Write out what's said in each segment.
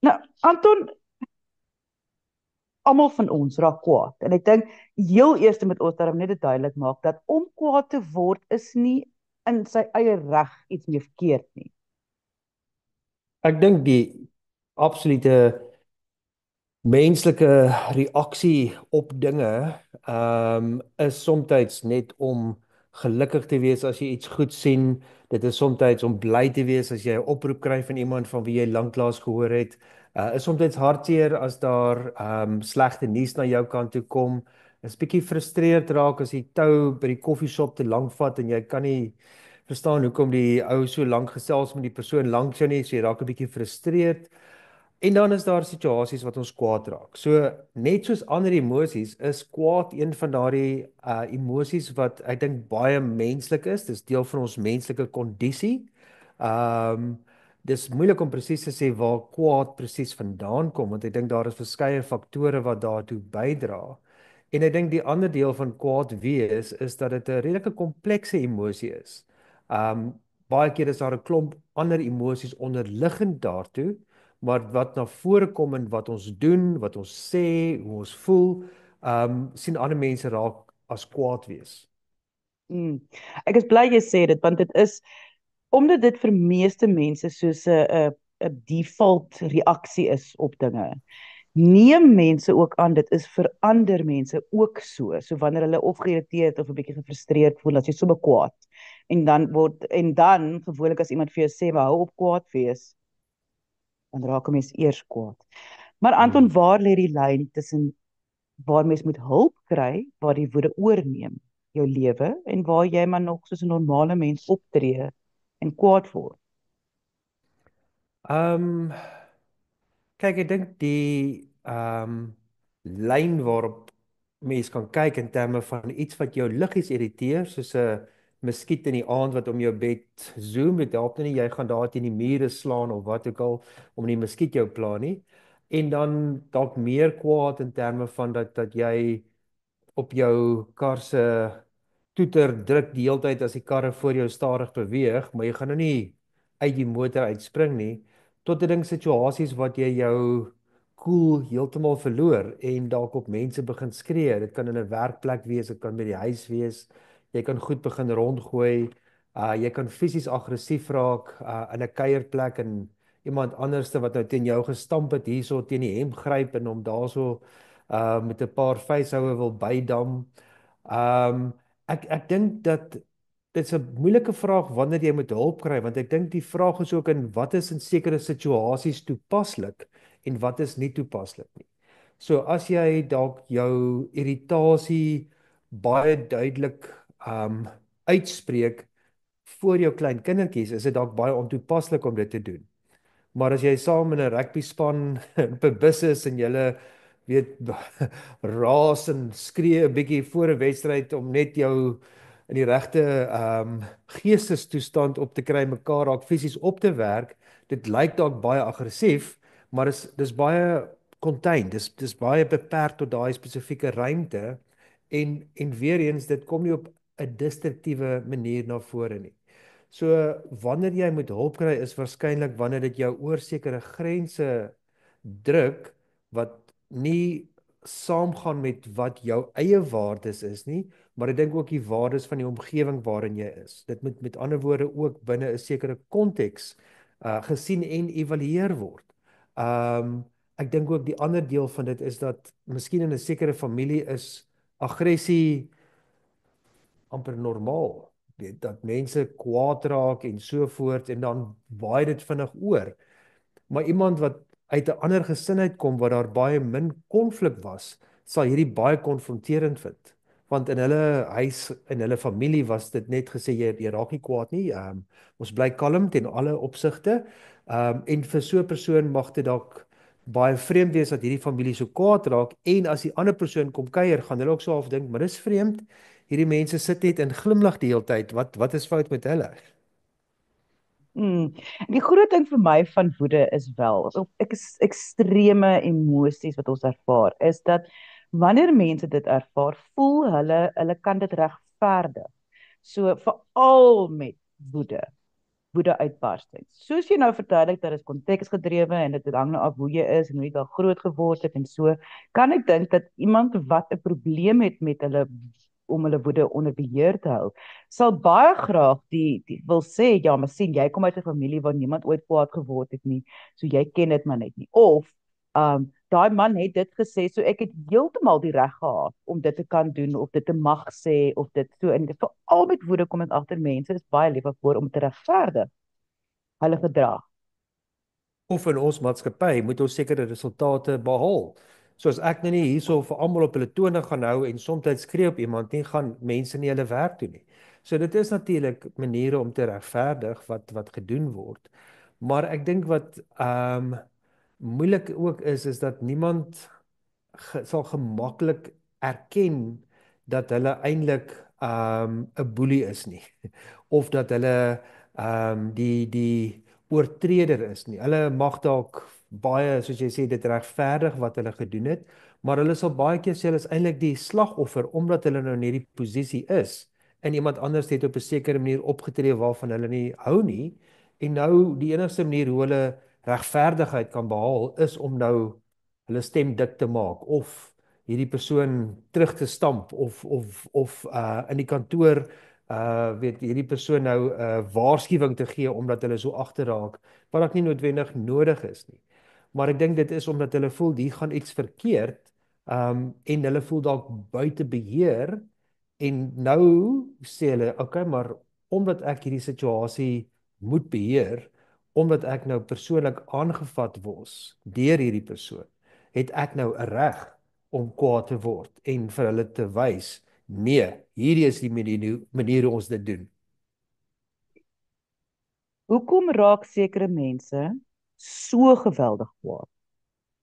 Nou, Anton, almal van ons raak kwaad. En ek dink heel eers moet ons daarom net dit duidelik maak dat om kwaad te word is nie in sy eie reg iets meer verkeerd nie. Ek dink die absolute menslike reaksie op dinge is soms net om gelukkig te wees as jy iets goed sien. Dit is soms om bly te wees as jy 'n oproep kry van iemand van wie jy lanklaas gehoor het. Is soms hartseer as daar slegte nuus na jou kant toe kom. Is bietjie frustreerd raak as die tou by die koffieshop te lank vat en jy kan nie verstaan hoekom die ou so lank gesels met die persoon langs jou nie, so jy raak 'n bietjie frustreerd. En dan is daar situasies wat ons kwaad raak. So net soos ander emosies is kwaad een van daardie emosies wat ek dink baie menslik is. Dis deel van ons menslike kondisie. Um dis moeilik om presies te sê waar kwaad presies vandaan kom want ek dink daar is verskeie faktore wat daartoe bydra. En ek dink die ander deel van kwaad wees is dat dit 'n redelike komplekse emosie is. Baie keer is daar 'n klomp ander emosies onderliggend daartoe maar wat na vore kom in wat ons doen, wat ons sê, hoe ons voel, sien ander mense raak as kwaad wees. Mm. Ek is bly jy sê dit want dit is omdat dit vir meeste mense soos 'n default reaksie is op dinge. Neem mense ook aan dit is vir ander mense ook so. So wanneer hulle of geïrriteerd of 'n bietjie gefrustreerd voel, as jy so bekwaad. En dan gewoonlik as iemand vir jou sê, "Maar hou op kwaad wees," dan raak 'n mens eers kwaad. Maar Anton, Hmm. waar lê die lyn tussen waar mens moet hulp kry, waar die woede oorneem jou lewe en waar jy maar nog soos 'n normale mens optree en kwaad word? Um Kyk, ek dink die lyn waarop mens kan kyk in terme van iets wat jou liggies irriteer, soos 'n muskiet in die aand wat om jou bed zoom, dit help nie jy gaan daar teen die mure slaan of wat ook al om die muskiet jou pla nie. En dan dalk meer kwaad in terme van dat jy op jou kar se toeter druk die hele tyd as die karre voor jou stadig beweeg, maar jy gaan nou nie uit die motor uitspring nie, tot 'n ding situasies wat jy jou koel heeltemal verloor en dalk op mense begin skree. Dit kan in 'n werkplek wees, dit kan by die huis wees. Jy kan goed begin rondgooi. Jy kan fisies aggressief raak in 'n kuierplek en iemand anderste wat nou teen jou gestamp het hierso teen die hemp gryp en hom daarso met 'n paar vuishoue wil bydam. Um ek dink dat dit's 'n moeilike vraag wanneer jy moet hulp kry want ek dink die vraag is ook in wat is in sekere situasies toepaslik en wat is nie toepaslik nie. So as jy dalk jou irritasie baie duidelik uitspreek voor jou klein kindertjies, is dit dalk baie ontoepaslik om dit te doen. Maar as jy saam in 'n rugby span by bus is en julle weet raas en skree 'n bietjie voor 'n wedstryd om net jou in die regte geestestoestand op te kry, mekaar raak fisies op te werk, dit lyk dalk baie aggressief, maar dis baie contained, dis baie beperk tot daai spesifieke ruimte en weer eens dit kom nie op 'n destruktiewe manier na vore nie. So wanneer jy moet hulp kry is waarskynlik wanneer dit jou oor sekere grense druk wat nie saamgaan met wat jou eie waardes is nie, maar ek dink ook die waardes van die omgewing waarin jy is. Dit moet met ander woorde ook binne 'n sekere konteks gesien en evalueer word. Um ek dink ook die ander deel van dit is dat miskien in 'n sekere familie is aggressie amper normaal. Dat mense kwaad raak en so voort en dan waai dit vinnig oor. Maar iemand wat uit 'n ander gesin uitkom waar daar baie min konflik was, sal hierdie baie konfronterend vind. Want in hulle huis en hulle familie was dit net gesê jy raak nie kwaad nie. Ons bly kalm ten alle opsigte. En vir so 'n persoon mag dit dalk baie vreemd wees dat hierdie familie so kwaad raak en as die ander persoon kom kuier, gaan hulle ook so half dink, maar dis vreemd. Hierdie mense sit net en glimlag die hele tyd. Wat is fout met hulle? Mm. Die groot ding vir my van woede is wel, op ekstreme emosies wat ons ervaar, is dat wanneer mense dit ervaar, voel hulle kan dit regverdig. So veral met woede. woede-uitbarstings. Soos jy nou verduidelik dat dit konteksgedrewe en dit hang nou af hoe jy is en hoe jy daar groot geword het en so, kan ek dink dat iemand wat 'n probleem het met hulle om hulle woede onder beheer te hou, sal baie graag die wil sê, ja, maar sien, jy kom uit 'n familie waar niemand ooit kwaad geword het nie, so jy ken dit maar net nie. Of daai man het dit gesê, so ek het heeltemal die reg gehad om dit te kan doen of dit te mag sê of dit so en veral met woede kom ek agter mense is baie lief voor om te regverdig hulle gedrag. Of in ons maatskappy moet ons sekere resultate behaal. So as ek nou nie hierso vir almal op hulle tone gaan hou en soms skree op iemand nie, gaan mense nie hulle werk doen nie. So dit is natuurlik maniere om te regverdig wat gedoen word. Maar ek dink wat moeilik ook is dat niemand sal gemaklik erken dat hulle eintlik 'n boelie is nie of dat hulle die oortreder is nie. Hulle mag dalk baie, soos jy sê, dit regverdig wat hulle gedoen het, maar hulle sal baie keer sê hulle is eintlik die slagoffer omdat hulle nou in hierdie posisie is en iemand anders het op 'n sekere manier opgetree waarvan hulle nie hou nie. En nou die enigste manier hoe hulle regverdigheid kan behaal is om nou hulle stem dik te maak of hierdie persoon terug te stamp of in die kantoor weet hierdie persoon nou 'n waarskuwing te gee omdat hulle so agterraak wat dalk nie noodwendig nodig is nie. Maar ek dink dit is omdat hulle voel hier gaan iets verkeerd en hulle voel dalk buite beheer en nou sê hulle okay, maar omdat ek hierdie situasie moet beheer, omdat ek nou persoonlik aangevat word deur hierdie persoon, het ek nou 'n reg om kwaad te word en vir hulle te wys, nee, hierdie is die manier hoe ons dit doen. Hoekom raak sekere mense so geweldig kwaad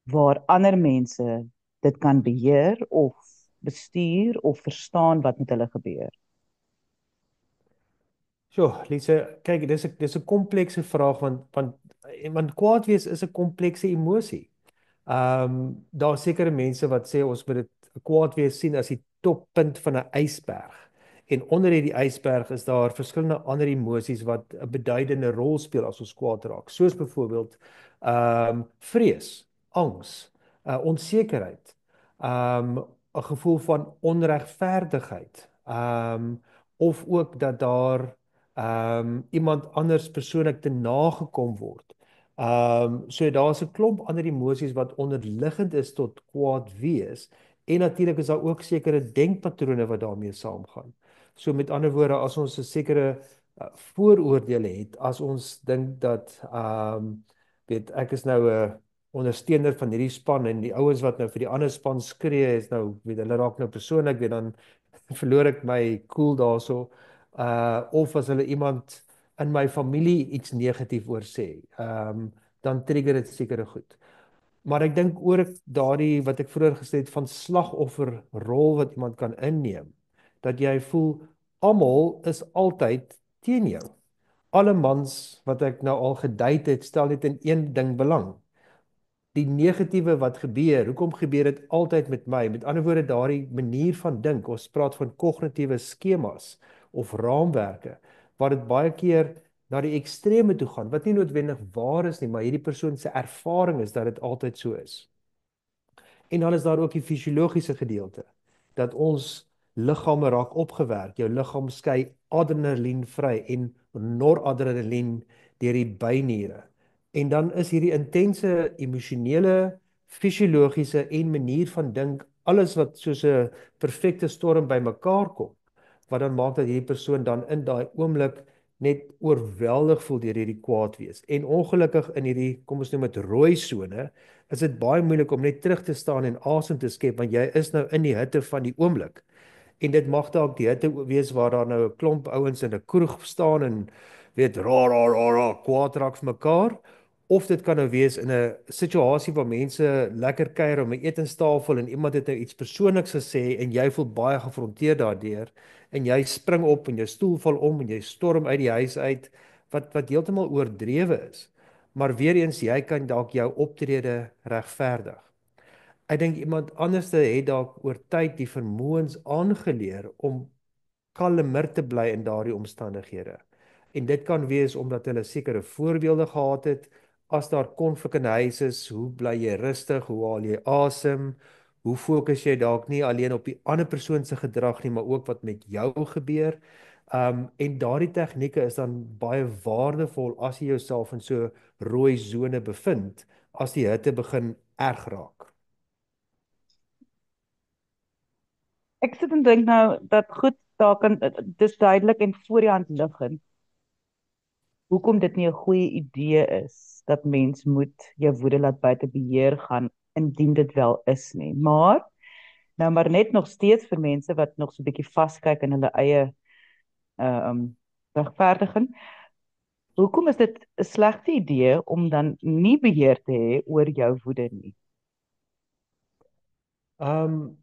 waar ander mense dit kan beheer of bestuur of verstaan wat met hulle gebeur? So, Lise, kyk, dis 'n komplekse vraag want kwaad wees is 'n komplekse emosie. Daar sekere mense wat sê ons moet dit kwaad wees sien as die toppunt van 'n ysberg. En onder hierdie ysberg is daar verskillende ander emosies wat 'n beduidende rol speel as ons kwaad raak. Soos byvoorbeeld vrees, angs, onsekerheid, 'n gevoel van onregverdigheid, of ook dat daar iemand anders persoonlik te nagekom word. So daar's 'n klomp ander emosies wat onderliggend is tot kwaad wees en natuurlik is daar ook sekere denkpatrone wat daarmee saamgaan. So met ander woorde, as ons 'n sekere vooroordeele het, as ons dink dat weet ek is nou 'n ondersteuner van hierdie span en die ouens wat nou vir die ander span skree is nou weet hulle raak nou persoonlik weet dan verloor ek my cool daarso of as hulle iemand in my familie iets negatief oor sê, dan trigger dit sekere goed. Maar ek dink oor daardie wat ek vroeër gesê het van slagofferrol wat iemand kan inneem, dat jy voel almal is altyd teen jou. Alle mans wat ek nou al gedate het, stel net in een ding belang. Die negatiewe wat gebeur, hoekom gebeur dit altyd met my? Met ander woorde, daardie manier van dink, ons praat van kognitiewe skemas of raamwerke, waar dit baie keer na die ekstreme toe gaan, wat nie noodwendig waar is nie, maar hierdie persoon se ervaring is dat dit altyd so is. En dan is daar ook die fisiologiese gedeelte, dat ons liggame raak opgewerk, jou liggaam skei adrenalien vry en noradrenalien deur die byniere. En dan is hierdie intense emosionele, fisiologiese en manier van dink, alles wat soos 'n perfekte storm bymekaar kom, wat dan maak dat hierdie persoon dan in daai oomblik net oorweldig voel deur hierdie kwaad wees. En ongelukkig in hierdie, kom ons noem dit rooi sone, is dit baie moeilik om net terug te staan en asem te skep want jy is nou in die hitte van die oomblik. En dit mag dalk die hitte wees waar daar nou 'n klomp ouens in 'n kroeg staan en weet ra kwaad raak vir mekaar. Of dit kan nou wees in 'n situasie waar mense lekker kuier om 'n etenstafel en iemand het nou iets persoonliks gesê en jy voel baie gefronteer daardeur en jy spring op en jou stoel val om en jy storm uit die huis uit wat heeltemal oordrewe is. Maar weer eens jy kan dalk jou optrede regverdig. Ek dink iemand anders het dalk oor tyd die vermoëns aangeleer om kalmer te bly in daardie omstandighede. En dit kan wees omdat hulle sekere voorbeelde gehad het. As daar konflik in 'n huis is, hoe bly jy rustig? Hoe haal jy asem? Hoe fokus jy dalk nie alleen op die ander persoon se gedrag nie, maar ook wat met jou gebeur? En daardie tegnieke is dan baie waardevol as jy jouself in so rooi sone bevind, as die hitte begin erg raak. Ek sit en dink nou dat goed, daar kan dis duidelik en voor die hand liggend hoekom dit nie 'n goeie idee is dat mens moet jou woede laat buite beheer gaan indien dit wel is nie. Maar net nog steeds vir mense wat nog so 'n bietjie vaskyk in hulle eie regverdiging. Hoekom is dit 'n slegte idee om dan nie beheer te hê oor jou woede nie? Um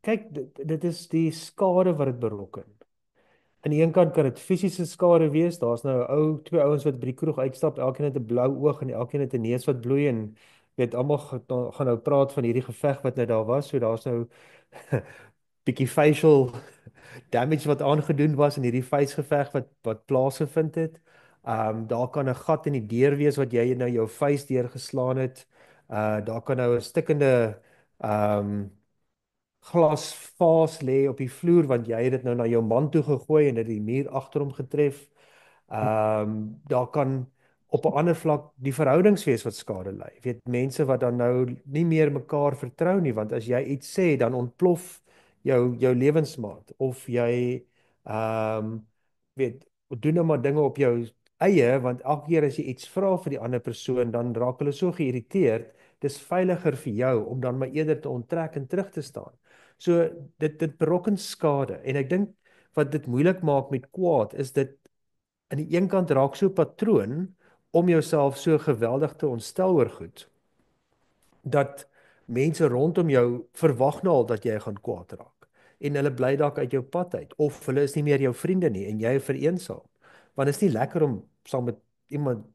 Kyk, dit is die skade wat dit berokken. Aan die een kant kan dit fisiese skade wees. Daar's nou 'n twee ouens wat by die kroeg uitstap, elkeen het 'n blou oog en elkeen het 'n neus wat bloei en weet almal gaan nou praat van hierdie geveg wat nou daar was. So daar's nou bietjie facial damage wat aangedoen was in hierdie vuisgeveg wat plaasgevind het. Daar kan 'n gat in die deur wees wat jy nou jou vuis deurgeslaan het. Daar kan nou 'n stikkende ehm glasvaas lê op die vloer want jy het dit nou na jou man toe gegooi en dit die muur agter hom getref. Daar kan op 'n ander vlak die verhoudings wees wat skade ly. Weet mense wat dan nou nie meer mekaar vertrou nie want as jy iets sê dan ontplof jou lewensmaat of jy weet doen nou maar dinge op jou eie want elke keer as jy iets vra vir die ander persoon dan raak hulle so geïrriteerd. Dis veiliger vir jou om dan maar eerder te onttrek en terug te staan. So dit berokken skade en ek dink wat dit moeilik maak met kwaad is dit aan die een kant raak so 'n patroon om jouself so geweldig te ontstel oor goed dat mense rondom jou verwag nou al dat jy gaan kwaad raak en hulle bly dalk uit jou pad uit of hulle is nie meer jou vriende nie en jy vereensaam want dit is nie lekker om saam met iemand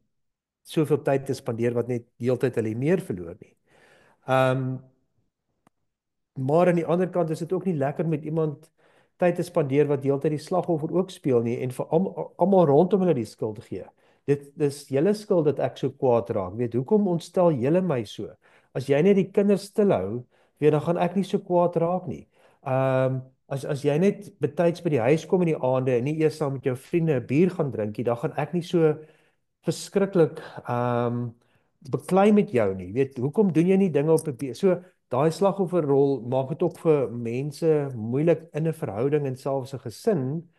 soveel tyd te spandeer wat net heeltyd hulle meer verloor nie. Um Maar aan die ander kant is dit ook nie lekker met iemand tyd te spandeer wat heeltyd die slagoffer ook speel nie en vir almal rondom hulle die skuld gee. Dit dis julle skuld dat ek so kwaad raak. Weet, hoekom ontstel julle my so? As jy net die kinders stilhou, weet dan gaan ek nie so kwaad raak nie. As jy net betyds by die huis kom in die aande en nie eers saam met jou vriende 'n bier gaan drink nie, dan gaan ek nie so verskriklik beklei met jou nie. Weet, hoekom doen jy nie dinge op 'n so daai slagofferrol maak dit ook vir mense moeilik in 'n verhouding en selfs 'n gesin,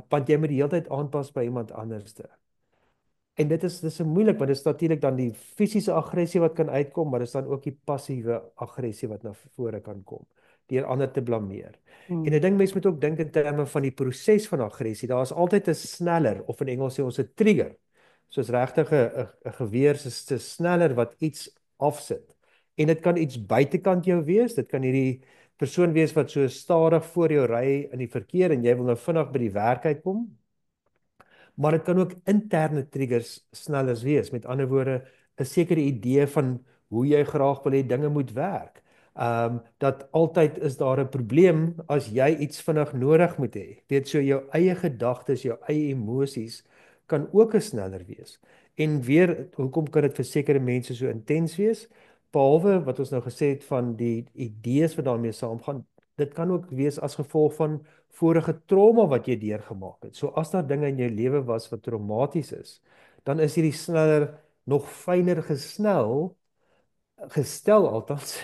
want jy moet die hele tyd aanpas by iemand anderste. En dis 'n moeilik, want dit is natuurlik dan die fisiese aggressie wat kan uitkom, maar dis dan ook die passiewe aggressie wat na vore kan kom deur ander te blameer. En ek dink mense moet ook dink in terme van die proses van aggressie. Daar is altyd 'n sneller of in Engels sê ons 'n trigger. Soos regtig 'n geweer se sneller wat iets afsit. En dit kan iets buitekant jou wees. Dit kan hierdie persoon wees wat so stadig voor jou ry in die verkeer en jy wil nou vinnig by die werk uitkom. Maar dit kan ook interne triggers sneller wees. Met ander woorde, 'n sekere idee van hoe jy graag wil hê dinge moet werk. Dat altyd is daar 'n probleem as jy iets vinnig nodig moet hê. Weet so jou eie gedagtes, jou eie emosies kan ook 'n sneller wees. En weer, hoekom kan dit vir sekere mense so intens wees? Behalwe wat ons nou gesê het van die idees wat daarmee saamgaan, dit kan ook wees as gevolg van vorige trauma wat jy deurgemaak het. So as daar dinge in jou lewe was wat traumaties is, dan is hierdie sneller nog fyner gestel althans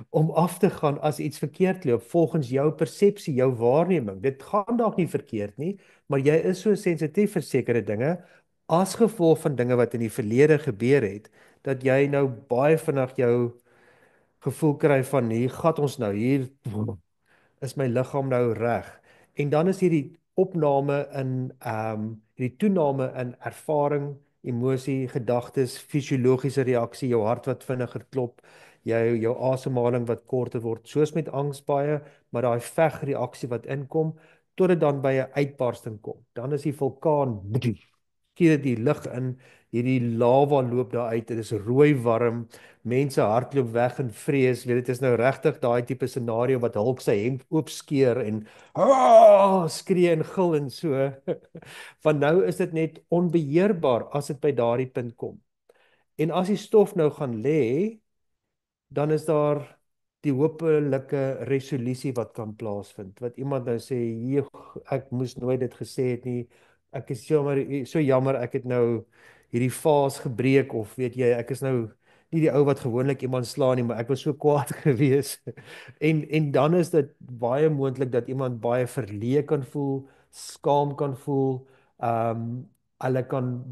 om af te gaan as iets verkeerd loop volgens jou persepsie, jou waarneming. Dit gaan dalk nie verkeerd nie, maar jy is so sensitief vir sekere dinge as gevolg van dinge wat in die verlede gebeur het, dat jy nou baie vinnig jou gevoel kry van hier gat ons nou hier is my liggaam nou reg. En dan is hierdie opname in hierdie toename in ervaring, emosie, gedagtes, fisiologiese reaksie, jou hart wat vinniger klop, jou asemhaling wat korter word, soos met angs baie, maar daai vegreaksie wat inkom tot dit dan by 'n uitbarsting kom. Dan is die vulkaan skiet dit die lug in, hierdie lava loop daar uit, dit is rooi warm, mense hardloop weg in vrees, weet dit is nou regtig daai tipe scenario wat Hulk sy hemp oopskeer en skree en gil en so. Van nou is dit net onbeheerbaar as dit by daardie punt kom. En as die stof nou gaan lê, dan is daar die hopelike resolusie wat kan plaasvind. Wat iemand nou sê, "Joeg, ek moes nooit dit gesê het nie. Ek is so jammer ek het nou hierdie vaas gebreek of weet jy, ek is nou nie die ou wat gewoonlik iemand slaan nie, maar ek was so kwaad gewees." En dan is dit baie moontlik dat iemand baie verleë kan voel, skaam kan voel. Hulle kan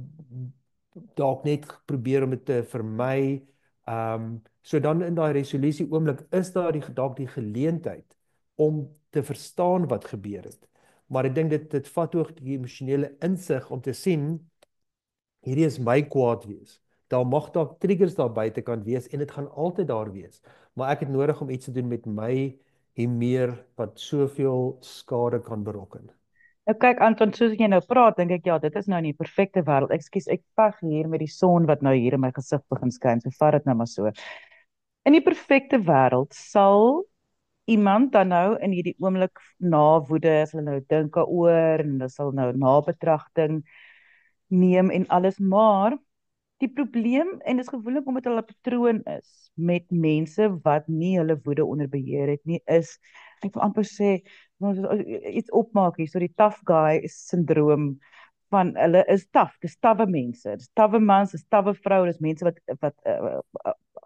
dalk net probeer om dit te vermy. So dan in daai resolusie oomblik is daar dalk die geleentheid om te verstaan wat gebeur het. Maar ek dink dit vat ook die emosionele insig om te sien hierdie is my kwaad wees. Daar mag dalk triggers daar buite kan wees en dit gaan altyd daar wees. Maar ek het nodig om iets te doen met my en meer wat soveel skade kan berokken. Nou kyk Anton, soos jy nou praat, dink ek ja, dit is nou in die perfekte wêreld. Ekskuus, ek veg hier met die son wat nou hier in my gesig begin skyn. So vat dit nou maar so. In die perfekte wêreld sal iemand dan nou in hierdie oomblik na woede, as hulle nou dink daaroor en hulle sal nou nabetragting neem en alles, maar die probleem, en dis gewoonlik omdat hulle 'n patroon is met mense wat nie hulle woede onder beheer het nie, is ek wil amper sê ons iets opmaak hier, so die tough guy syndroom van hulle is taaf, dis tawwe mense, dis tawwe mans, dis tawwe vroue, dis mense wat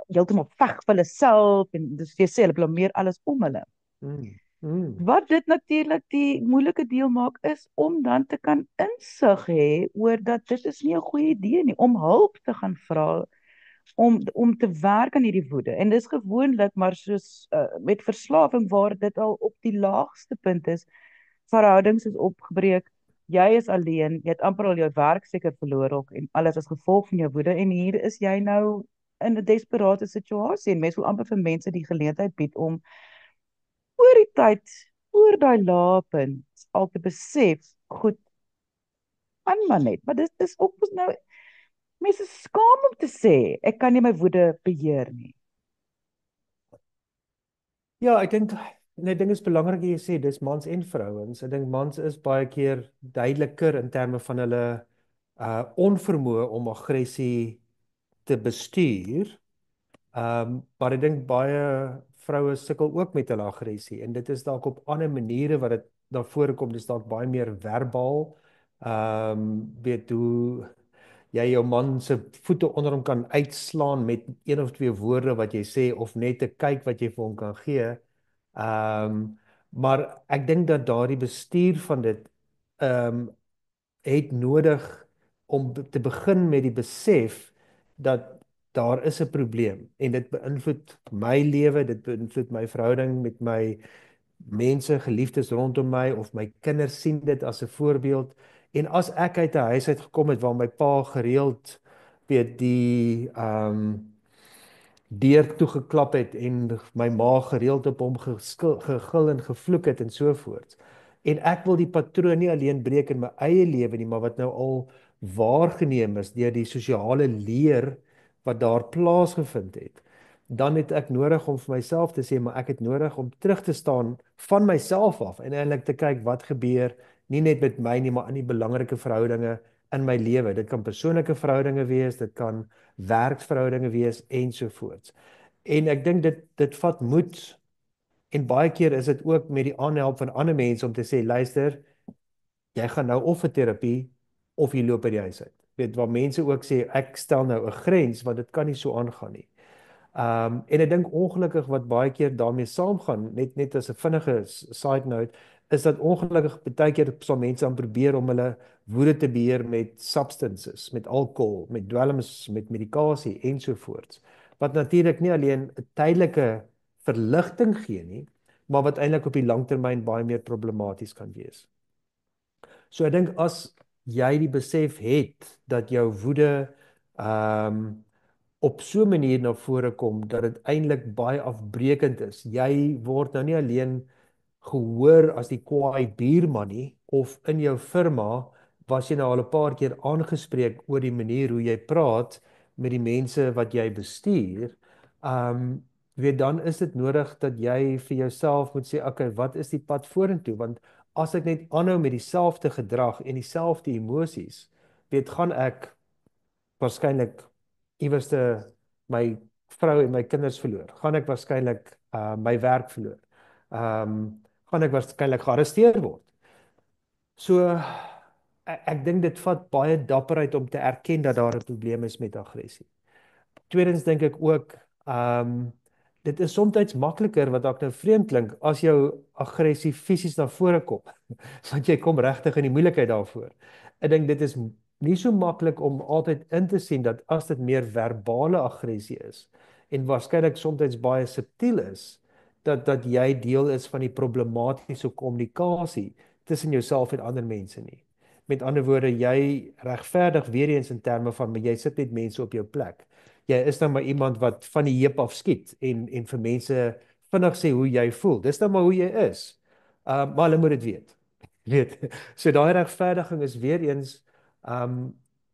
heeltemal veg vir hulle self en dis jy sê hulle blameer alles om hulle. Mm, mm, Wat dit natuurlik die moeilike deel maak is om dan te kan insig hê oor dat dit is nie 'n goeie idee nie om hulp te gaan vra om te werk aan hierdie woede. En dis gewoonlik maar soos met verslawing waar dit al op die laagste punt is, verhoudings is opgebreek, jy is alleen, jy het amper al jou werk seker verloor ook en alles as gevolg van jou woede en hier is jy nou in 'n desperate situasie en mens wil amper vir mense die geleentheid bied om oor die tyd, oor daai laepunt al te besef, goed, aan maar net. Maar dit is ook mos nou mense skaam om te sê ek kan nie my woede beheer nie. Ja, ek dink is belangrik jy sê dis mans en vrouens. Ek dink mans is baie keer duideliker in terme van hulle onvermoë om aggressie te bestuur. Maar ek dink baie vroue sukkel ook met hulle aggressie en dit is dalk op ander maniere wat dit na vore kom. Dis dalk baie meer verbaal. Weet hoe jy jou man se voete onder hom kan uitslaan met een of twee woorde wat jy sê of net 'n kyk wat jy vir hom kan gee. Maar ek dink dat daardie bestuur van dit ehm het nodig om te begin met die besef dat daar is 'n probleem en dit beïnvloed my lewe, dit beïnvloed my verhouding met my mense, geliefdes rondom my of my kinders sien dit as 'n voorbeeld. En as ek uit 'n huis uit gekom het waar my pa gereeld weet die deur toegeklap het en my ma gereeld op hom gegil en gevloek het en so voort. En ek wil die patroon nie alleen breek in my eie lewe nie, maar wat nou al waargeneem is deur die sosiale leer wat daar plaasgevind het. Dan het ek nodig om vir myself te sê, maar ek het nodig om terug te staan van myself af en eintlik te kyk wat gebeur, nie net met my nie, maar in die belangrike verhoudinge in my lewe. Dit kan persoonlike verhoudinge wees, dit kan werksverhoudinge wees ensovoorts. En ek dink dit vat moed en baie keer is dit ook met die aanhelp van ander mense om te sê luister, jy gaan nou of vir terapie of jy loop uit die huis uit. Weet waar mense ook sê ek stel nou 'n grens want dit kan nie so aangaan nie. En ek dink ongelukkig wat baie keer daarmee saamgaan, net as 'n vinnige side note, is dat ongelukkig baie keer sal mense aan probeer om hulle woede te beheer met substances, met alkohol, met dwelms, met medikasie ensovoorts. Wat natuurlik nie alleen 'n tydelike verligting gee nie, maar wat eintlik op die langtermyn baie meer problematies kan wees. So ek dink as jy die besef het dat jou woede ehm op so 'n manier na vore kom dat dit eintlik baie afbreekend is. Jy word nou nie alleen gehoor as die kwaai buurman nie of in jou firma was jy nou al 'n paar keer aangespreek oor die manier hoe jy praat met die mense wat jy bestuur, um weet dan is dit nodig dat jy vir jouself moet sê, okay, wat is die pad vorentoe? Want as ek net aanhou met dieselfde gedrag en dieselfde emosies, weet gaan ek waarskynlik iewerste my vrou en my kinders verloor. Gaan ek waarskynlik my werk verloor. Gaan ek waarskynlik gearresteer word. So ek dink dit vat baie dapperheid om te erken dat daar 'n probleem is met aggressie. Tweedens dink ek ook, dit is soms makliker wat dalk nou vreemd klink as jou aggressie fisies na vore kom, want jy kom regtig in die moeilikheid daarvoor. Ek dink dit is nie so maklik om altyd in te sien dat as dit meer verbale aggressie is en waarskynlik soms baie subtiel is, dat jy deel is van die problematiese kommunikasie tussen jouself en ander mense nie. Met ander woorde, jy regverdig weer eens in terme van maar jy sit net mense op jou plek. Jy is nou maar iemand wat van die heup af skiet en vir mense vinnig sê hoe jy voel. Dis nou maar hoe jy is. Maar hulle moet dit weet. Weet. So daai regverdiging is weer eens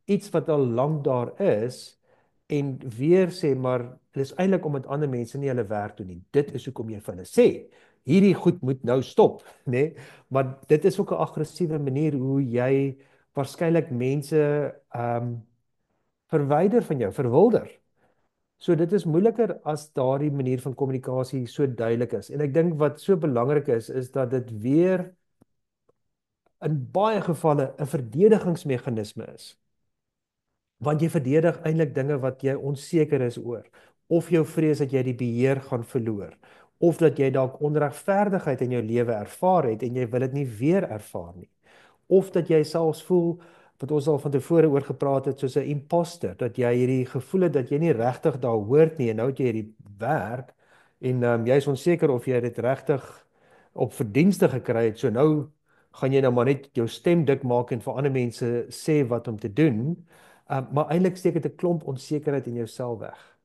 iets wat al lank daar is en weer sê maar dis eintlik omdat ander mense nie hulle werk doen nie. Dit is hoekom jy vir hulle sê hierdie goed moet nou stop, né? Nee? Maar dit is ook 'n aggressiewe manier hoe jy waarskynlik mense verwyder van jou, verwilder. So dit is moeiliker as daardie manier van kommunikasie so duidelik is. En ek dink wat so belangrik is dat dit weer in baie gevalle 'n verdedigingsmeganisme is. Want jy verdedig eintlik dinge wat jy onseker is oor, of jou vrees dat jy die beheer gaan verloor, of dat jy dalk onregverdigheid in jou lewe ervaar het en jy wil dit nie weer ervaar nie. Of dat jy selfs voel wat ons al van tevore oor gepraat het soos 'n imposter, dat jy hierdie gevoel het dat jy nie regtig daar hoort nie en nou het jy hierdie werk en jy is onseker of jy dit regtig op verdienste gekry het. So nou gaan jy nou maar net jou stem dik maak en vir ander mense sê wat om te doen. Maar eintlik steek dit 'n klomp onsekerheid in jouself weg.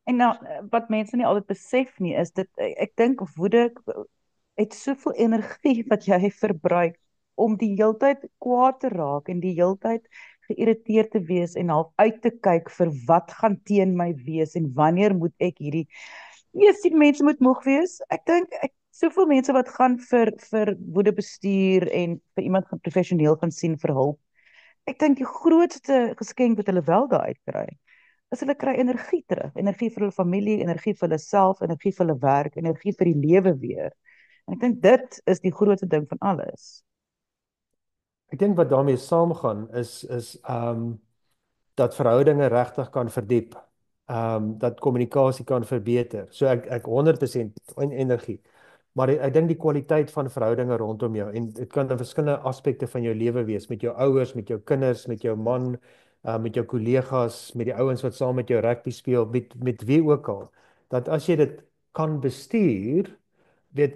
En nou wat mense nie altyd besef nie is dit ek dink woede het soveel energie wat jy verbruik om die heeltyd kwaad te raak en die heeltyd geïrriteerd te wees en half uit te kyk vir wat gaan teen my wees en wanneer moet ek hierdie sien mense moet moeg wees. Ek dink soveel mense wat gaan vir woedebestuur en vir iemand gaan professioneel gaan sien vir hulp. Ek dink die grootste geskenk wat hulle wel daar uitkry is hulle kry energie terug, energie vir hulle familie, energie vir hulle self, energie vir hulle werk, energie vir die lewe weer. En ek dink dit is die grootste ding van alles. Ek dink wat daarmee saamgaan is dat verhoudinge regtig kan verdiep. Dat kommunikasie kan verbeter. So ek 100% energie. Maar ek dink die kwaliteit van verhoudinge rondom jou en dit kan in verskillende aspekte van jou lewe wees, met jou ouers, met jou kinders, met jou man, met jou kollegas, met die ouens wat saam met jou rugby speel, met wie ook al. Dat as jy dit kan bestuur,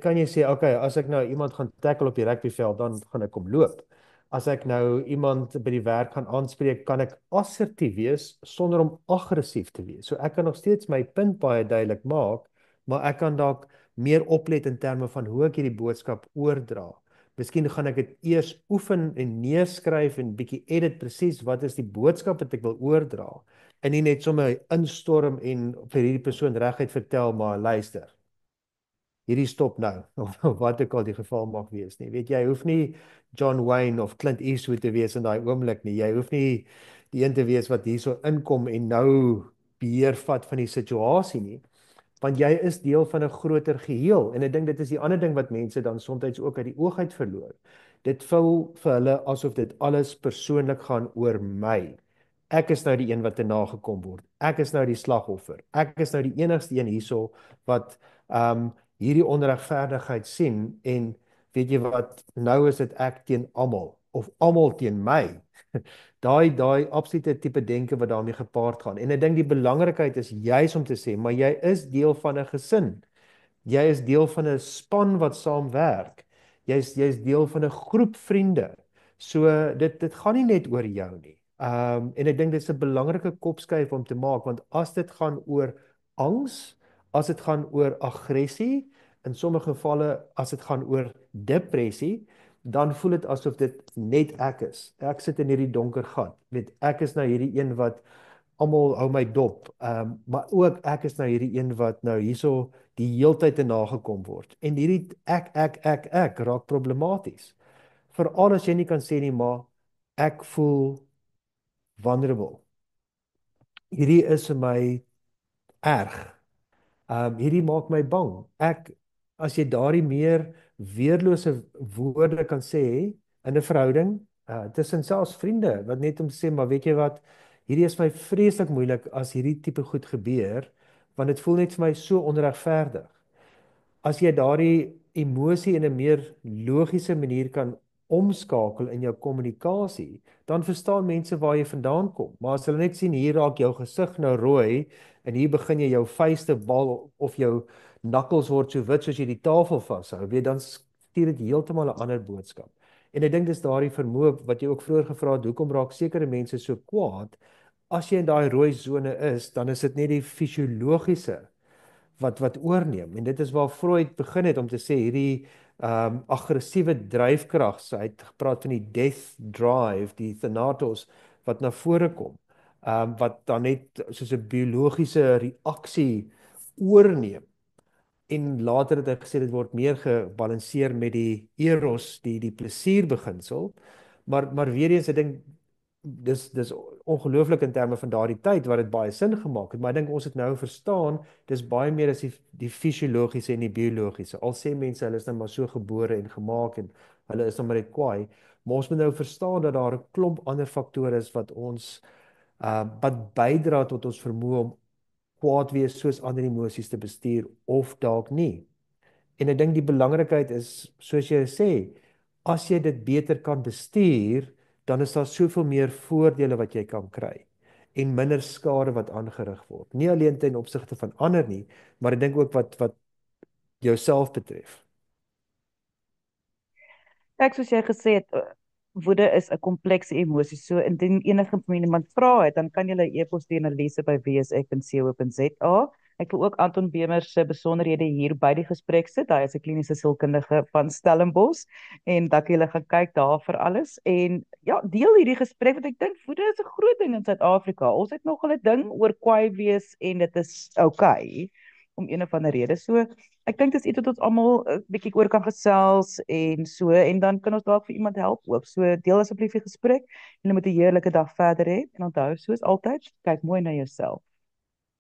kan jy sê, okay, as ek nou iemand gaan tackle op die rugbyveld, dan gaan ek kom loop. As ek nou iemand by die werk gaan aanspreek, kan ek assertief wees sonder om aggressief te wees. So ek kan nog steeds my punt baie duidelik maak, maar ek kan dalk meer oplet in terme van hoe ek hierdie boodskap oordra. Miskien gaan ek dit eers oefen en neerskryf en bietjie edit presies wat is die boodskap wat ek wil oordra. En nie net sommer instorm en vir hierdie persoon reguit vertel, maar luister. Hierdie stop nou, of wat ook al die geval mag wees nie. Weet jy, hoef nie John Wayne of Clint Eastwood te wees in daai oomblik nie. Jy hoef nie die een te wees wat hierso inkom en nou beheer vat van die situasie nie. Want jy is deel van 'n groter geheel en ek dink dit is die ander ding wat mense dan soms ook uit die oog uit verloor. Dit voel vir hulle asof dit alles persoonlik gaan oor my. Ek is nou die een wat te nagekom word. Ek is nou die slagoffer. Ek is nou die enigste een hierso wat hierdie onregverdigheid sien en weet jy wat, nou is dit ek teen almal of almal teen my. Daai absolute tipe denke wat daarmee gepaard gaan. En ek dink die belangrikheid is juis om te sê, maar jy is deel van 'n gesin. Jy is deel van 'n span wat saamwerk. Jy's deel van 'n groep vriende. So dit gaan nie net oor jou nie. En ek dink dit is 'n belangrike kopskuif om te maak want as dit gaan oor angs, as dit gaan oor aggressie, in sommige gevalle as dit gaan oor depressie, dan voel dit asof dit net ek is. Ek sit in hierdie donker gat. Weet, ek is nou hierdie een wat almal hou my dop. Maar ook ek is nou hierdie een wat nou hierso die heeltyd te nagekom word. En hierdie ek raak problematies. Veral as jy nie kan sê nie, maar ek voel vulnerable. Hierdie is vir my erg. Hierdie maak my bang. As jy daardie meer weerlose woorde kan sê in 'n verhouding, tussen selfs vriende, wat net om te sê, maar weet jy wat, hierdie is my vreeslik moeilik as hierdie tipe goed gebeur, want dit voel net vir my so onregverdig. As jy daardie emosie in 'n meer logiese manier kan omskakel in jou kommunikasie, dan verstaan mense waar jy vandaan kom. Maar as hulle net sien hier raak jou gesig nou rooi en hier begin jy jou vuiste bal of jou knuckles word so wit soos jy die tafel vashou, weet dan stuur dit heeltemal 'n ander boodskap. En ek dink dis daardie vermoë wat jy ook vroeër gevra het, hoekom raak sekere mense so kwaad? As jy in daai rooi sone is, dan is dit net die fisiologiese wat oorneem. En dit is waar Freud begin het om te sê hierdie aggressiewe dryfkrag, so hy het gepraat van die death drive, die thanatos wat na vore kom. Wat dan net soos 'n biologiese reaksie oorneem. En later het hy gesê dit word meer gebalanseer met die eros, die plesierbeginsel. Maar weer eens, ek dink dis ongelooflik in terme van daardie tyd wat dit baie sin gemaak het, maar ek dink ons het nou verstaan, dis baie meer as die fisiologiese en die biologiese. Al sê mense hulle is nou maar so gebore en gemaak en hulle is nou maar net kwaai, maar ons moet nou verstaan dat daar 'n klomp ander faktore is wat ons wat bydra tot ons vermoë om kwaad wees soos ander emosies te bestuur of dalk nie. En ek dink die belangrikheid is, soos jy sê, as jy dit beter kan bestuur, dan is daar soveel meer voordele wat jy kan kry en minder skade wat aangerig word. Nie alleen ten opsigte van ander nie, maar ek dink ook wat jouself betref. Kyk, soos jy gesê het, woede is 'n komplekse emosie. So indien enige van iemand vra het, dan kan jy hulle e-pos stuur na lise@wsek.co.za. Ek wil ook Anton Bemer se besonderhede hier by die gesprek sit. Hy is 'n kliniese sielkundige van Stellenbosch en dat jy gaan kyk daar vir alles. En ja, deel hierdie gesprek want ek dink woede is 'n groot ding in Suid-Afrika. Ons het nog 'n ding oor kwaai wees en dit is okay om een of ander rede. So ek dink dis iets wat ons almal 'n bietjie oor kan gesels en so en dan kan ons dalk vir iemand help ook. So deel asseblief die gesprek. Julle moet 'n heerlike dag verder hê en onthou soos altyd, kyk mooi na jouself.